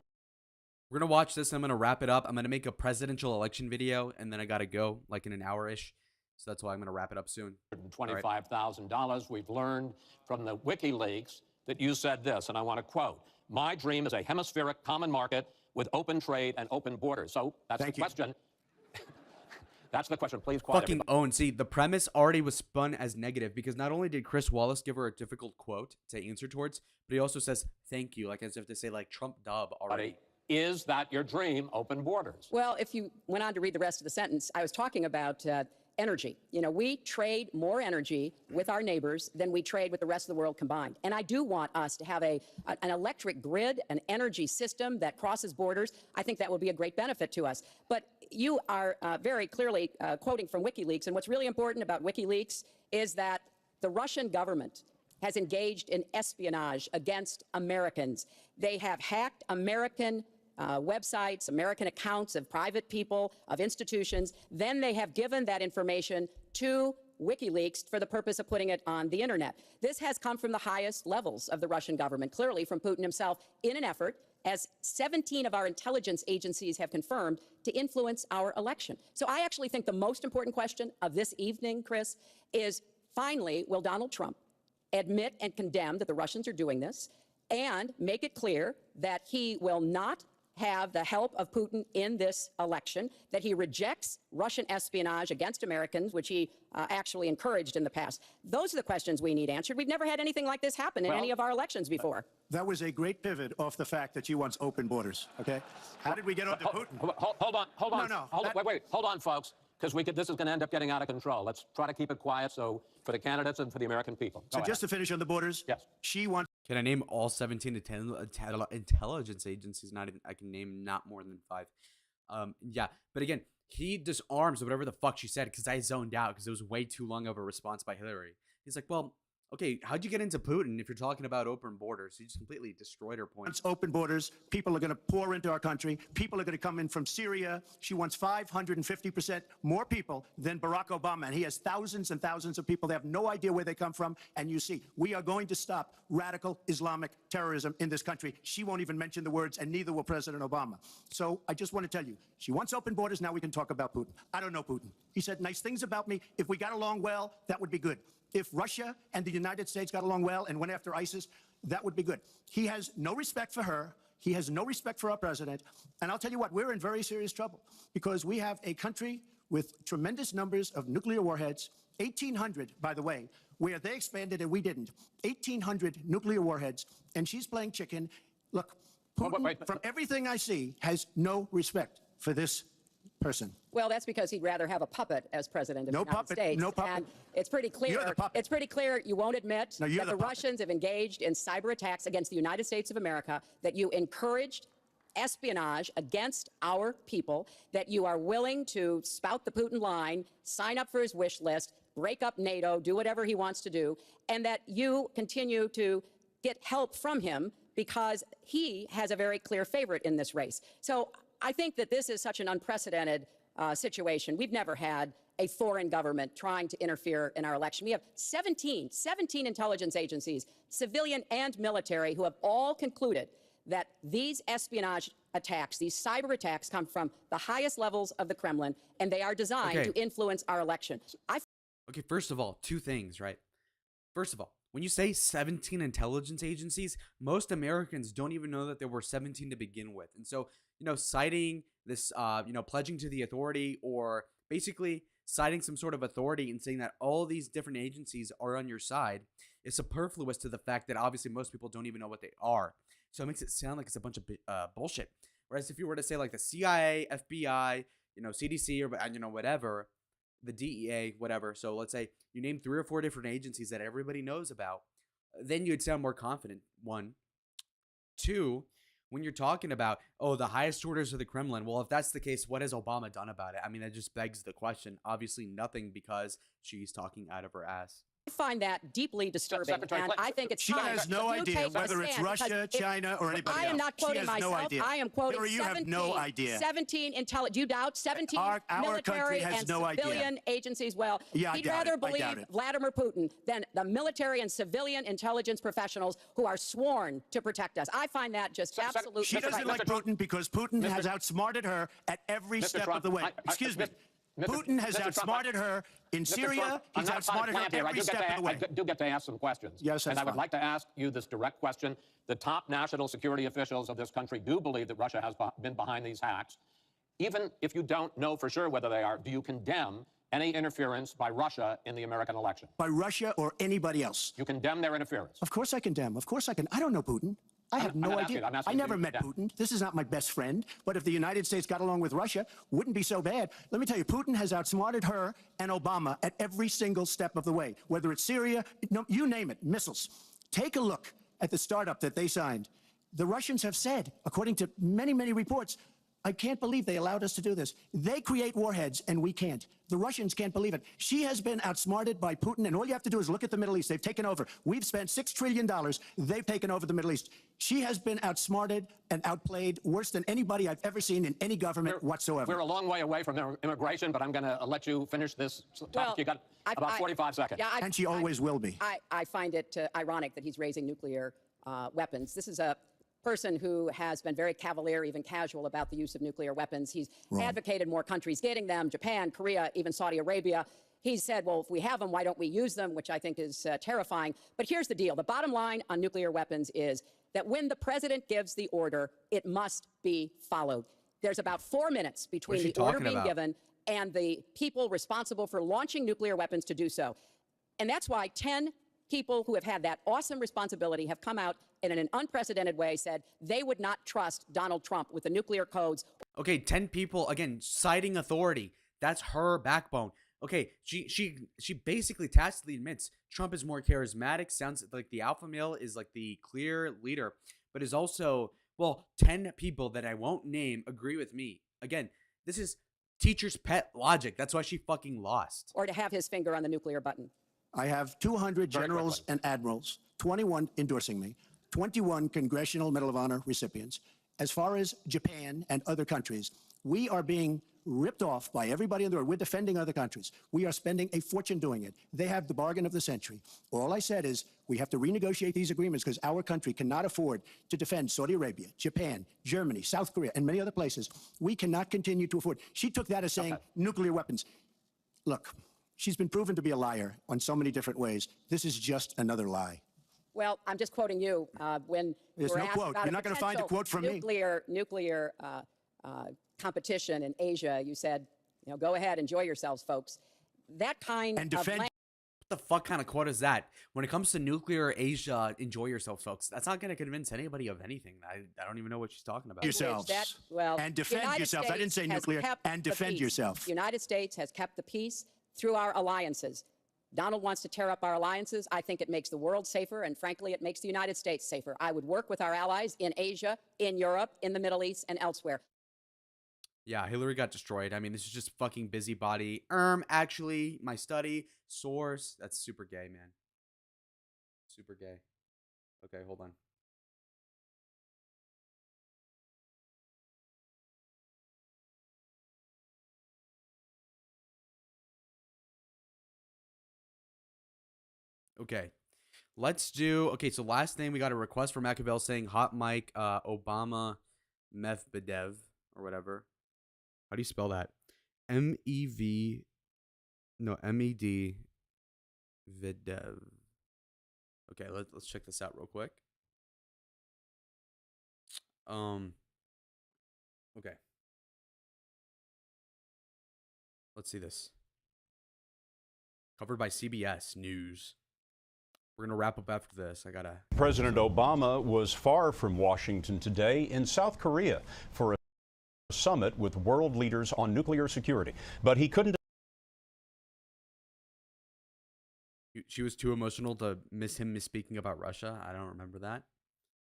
We're going to watch this. I'm going to wrap it up. I'm going to make a presidential election video, and then I got to go like in an hour-ish. So that's why I'm going to wrap it up soon. $25,000. We've learned from the WikiLeaks that you said this, and I want to quote, "My dream is a hemispheric common market with open trade and open borders." So that's the question. That's the question. Please quiet Fucking everybody. own. See, the premise already was spun as negative because not only did Chris Wallace give her a difficult quote to answer towards, but he also says thank you, like as if to say like Trump dub already. Is that your dream, open borders? Well, if you went on to read the rest of the sentence, I was talking about energy. You know, we trade more energy with our neighbors than we trade with the rest of the world combined. And I do want us to have an electric grid, an energy system that crosses borders. I think that will be a great benefit to us. But you are very clearly quoting from WikiLeaks. And what's really important about WikiLeaks is that the Russian government has engaged in espionage against Americans. They have hacked American websites, American accounts of private people, of institutions. Then they have given that information to WikiLeaks for the purpose of putting it on the internet. This has come from the highest levels of the Russian government, clearly from Putin himself, in an effort, as 17 of our intelligence agencies have confirmed, to influence our election. So I actually think the most important question of this evening, Chris, is finally, will Donald Trump admit and condemn that the Russians are doing this and make it clear that he will not have the help of Putin in this election, that he rejects Russian espionage against Americans, which he actually encouraged in the past. Those are the questions we need answered. We've never had anything like this happen in any of our elections before. That was a great pivot off the fact that you want open borders, okay? How did we get onto Putin? Hold on. Hold on, folks, because this is going to end up getting out of control. Let's try to keep it quiet for the candidates and for the American people. So just to finish on the borders, yes. She wants... Can I name all 17 intelligence agencies? Not even, I can name not more than 5. Yeah, but again, he disarms whatever the fuck she said because I zoned out because it was way too long of a response by Hillary. He's like, well, okay, how'd you get into Putin if you're talking about open borders? You just completely destroyed her point. Wants open borders. People are going to pour into our country. People are going to come in from Syria. She wants 550% more people than Barack Obama. And he has thousands and thousands of people. They have no idea where they come from. And you see, we are going to stop radical Islamic terrorism in this country. She won't even mention the words, and neither will President Obama. So I just want to tell you, she wants open borders. Now we can talk about Putin. I don't know Putin. He said nice things about me. If we got along well, that would be good. If Russia and the United States got along well and went after ISIS, that would be good. He has no respect for her. He has no respect for our president. And I'll tell you what, we're in very serious trouble because we have a country with tremendous numbers of nuclear warheads, 1,800, by the way, where they expanded and we didn't. 1,800 nuclear warheads, and she's playing chicken. Look, Putin, from everything I see, has no respect for this person. Well, that's because he'd rather have a puppet as president of the United States. No puppet. And it's pretty clear. You're the puppet. It's pretty clear you won't admit that the Russians have engaged in cyber attacks against the United States of America, that you encouraged espionage against our people, that you are willing to spout the Putin line, sign up for his wish list, break up NATO, do whatever he wants to do, and that you continue to get help from him because he has a very clear favorite in this race. So I think that this is such an unprecedented situation. We've never had a foreign government trying to interfere in our election. We have 17 intelligence agencies, civilian and military, who have all concluded that these espionage attacks, these cyber attacks, come from the highest levels of the Kremlin, and they are designed to influence our election. Okay, first of all, 2 things, right? First of all, when you say 17 intelligence agencies, most Americans don't even know that there were 17 to begin with. And so, you know, citing this, you know, pledging to the authority or basically citing some sort of authority and saying that all these different agencies are on your side is superfluous to the fact that obviously most people don't even know what they are. So it makes it sound like it's a bunch of bullshit. Whereas if you were to say like the CIA, FBI, you know, CDC or, you know, whatever, the DEA, whatever. So let's say you name 3 or 4 different agencies that everybody knows about, then you'd sound more confident. 1. 2, when you're talking about, oh, the highest orders of the Kremlin, well, if that's the case, what has Obama done about it? I mean, that just begs the question. Obviously nothing, because she's talking out of her ass. I find that deeply disturbing, and I think it's time. She has no idea whether it's Russia, China, or anybody else. I am not quoting myself. I am quoting 17 intelligence. Do you doubt 17 military and civilian agencies? Well, he'd rather believe Vladimir Putin than the military and civilian intelligence professionals who are sworn to protect us. I find that just absolutely. She doesn't like Putin because Putin has outsmarted her at every step of the way. Excuse me. Putin has outsmarted her in Syria. He's outsmarted her every step of the way. I do get to ask some questions. Yes, and I would like to ask you this direct question. The top national security officials of this country do believe that Russia has been behind these hacks. Even if you don't know for sure whether they are, do you condemn any interference by Russia in the American election? By Russia or anybody else? You condemn their interference? Of course I condemn. Of course I can. I don't know Putin. I have no idea. I never met yeah. Putin. This is not my best friend. But if the United States got along with Russia, wouldn't be so bad. Let me tell you, Putin has outsmarted her and Obama at every single step of the way, whether it's Syria, no, you name it, missiles. Take a look at the startup that they signed. The Russians have said, according to many, many reports, I can't believe they allowed us to do this. They create warheads, and we can't. The Russians can't believe it. She has been outsmarted by Putin, and all you have to do is look at the Middle East. They've taken over. We've spent $6 trillion. They've taken over the Middle East. She has been outsmarted and outplayed worse than anybody I've ever seen in any government whatsoever. We're a long way away from immigration, but I'm going to let you finish this topic. Well, You got about 45 seconds. Yeah, and she always will be. I find it ironic that he's raising nuclear weapons. This is a person who has been very cavalier, even casual, about the use of nuclear weapons. He's advocated more countries getting them, Japan, Korea, even Saudi Arabia. He said, well, if we have them, why don't we use them, which I think is terrifying. But here's the deal. The bottom line on nuclear weapons is that when the president gives the order, it must be followed. There's about 4 minutes between the order being given and the people responsible for launching nuclear weapons to do so. And that's why 10 people who have had that awesome responsibility have come out and in an unprecedented way said they would not trust Donald Trump with the nuclear codes. Okay, 10 people, again, citing authority. That's her backbone. Okay, she basically tacitly admits Trump is more charismatic, sounds like the alpha male, is like the clear leader, but is also, well, 10 people that I won't name agree with me. Again, this is teacher's pet logic. That's why she fucking lost. Or to have his finger on the nuclear button. I have 200 generals and admirals, 21 endorsing me, 21 Congressional Medal of Honor recipients. As far as Japan and other countries, we are being ripped off by everybody in the world. We're defending other countries. We are spending a fortune doing it. They have the bargain of the century. All I said is we have to renegotiate these agreements because our country cannot afford to defend Saudi Arabia, Japan, Germany, South Korea, and many other places. We cannot continue to afford. She took that as saying nuclear weapons. Look, she's been proven to be a liar on so many different ways. This is just another lie. Well, I'm just quoting you when There's we're no asked quote. about You're not going to find a quote from me. Nuclear competition in Asia. You said, you know, go ahead, enjoy yourselves, folks. That kind of What the fuck kind of quote is that? When it comes to nuclear Asia, enjoy yourselves, folks. That's not going to convince anybody of anything. I don't even know what she's talking about. Yourselves. And defend yourselves. I didn't say nuclear. And defend yourself. The United States has kept the peace through our alliances. Donald wants to tear up our alliances. I think it makes the world safer, and frankly, it makes the United States safer. I would work with our allies in Asia, in Europe, in the Middle East, and elsewhere. Yeah, Hillary got destroyed. I mean, this is just fucking busybody. Actually, my study, source. That's super gay, man. Super gay. Okay, hold on. Okay, let's do. Okay, so last thing we got a request from Machiavel saying hot mic Obama Medvedev or whatever. How do you spell that? MED Videv. Okay, let's check this out real quick. Okay. Let's see this. Covered by CBS News. We're going to wrap up after this. President Obama was far from Washington today in South Korea for a summit with world leaders on nuclear security. But he couldn't. She was too emotional to miss him misspeaking about Russia. I don't remember that.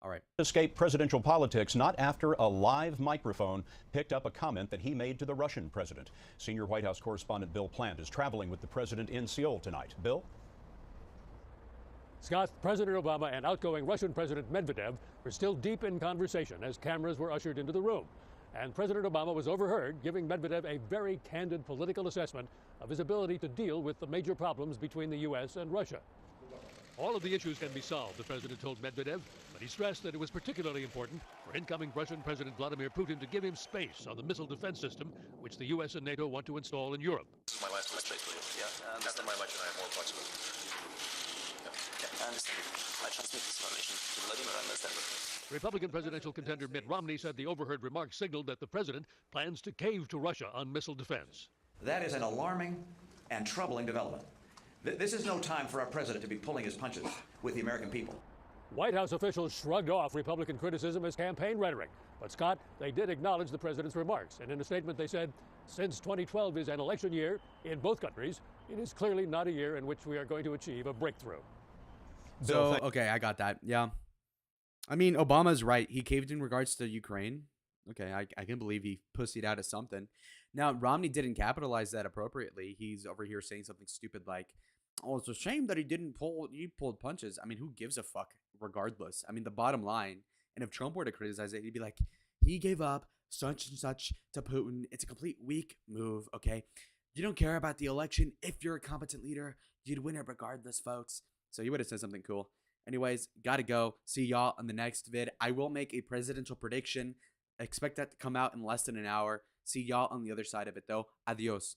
All right. Escape presidential politics not after a live microphone picked up a comment that he made to the Russian president. Senior White House correspondent Bill Plant is traveling with the president in Seoul tonight. Bill? Scott, President Obama and outgoing Russian President Medvedev were still deep in conversation as cameras were ushered into the room. And President Obama was overheard giving Medvedev a very candid political assessment of his ability to deal with the major problems between the U.S. and Russia. All of the issues can be solved, the president told Medvedev, but he stressed that it was particularly important for incoming Russian President Vladimir Putin to give him space on the missile defense system, which the U.S. and NATO want to install in Europe. This is my last mistake, yeah. After my election, I have more flexibility. I understand. I transmit this information to Vladimir and Medvedev. Republican presidential contender Mitt Romney said the overheard remarks signaled that the president plans to cave to Russia on missile defense. That is an alarming and troubling development. This is no time for our president to be pulling his punches with the American people. White House officials shrugged off Republican criticism as campaign rhetoric. But, Scott, they did acknowledge the president's remarks. And in a statement, they said, since 2012 is an election year in both countries, it is clearly not a year in which we are going to achieve a breakthrough. So, okay, I got that. Yeah. I mean, Obama's right. He caved in regards to Ukraine. Okay, I can believe he pussied out of something. Now, Romney didn't capitalize that appropriately. He's over here saying something stupid like, oh, it's a shame that he pulled punches. I mean, who gives a fuck regardless? I mean, the bottom line, and if Trump were to criticize it, he'd be like, he gave up such and such to Putin. It's a complete weak move, okay? You don't care about the election. If you're a competent leader, you'd win it regardless, folks. So he would have said something cool. Anyways, gotta go. See y'all on the next vid. I will make a presidential prediction. Expect that to come out in less than an hour. See y'all on the other side of it, though. Adios.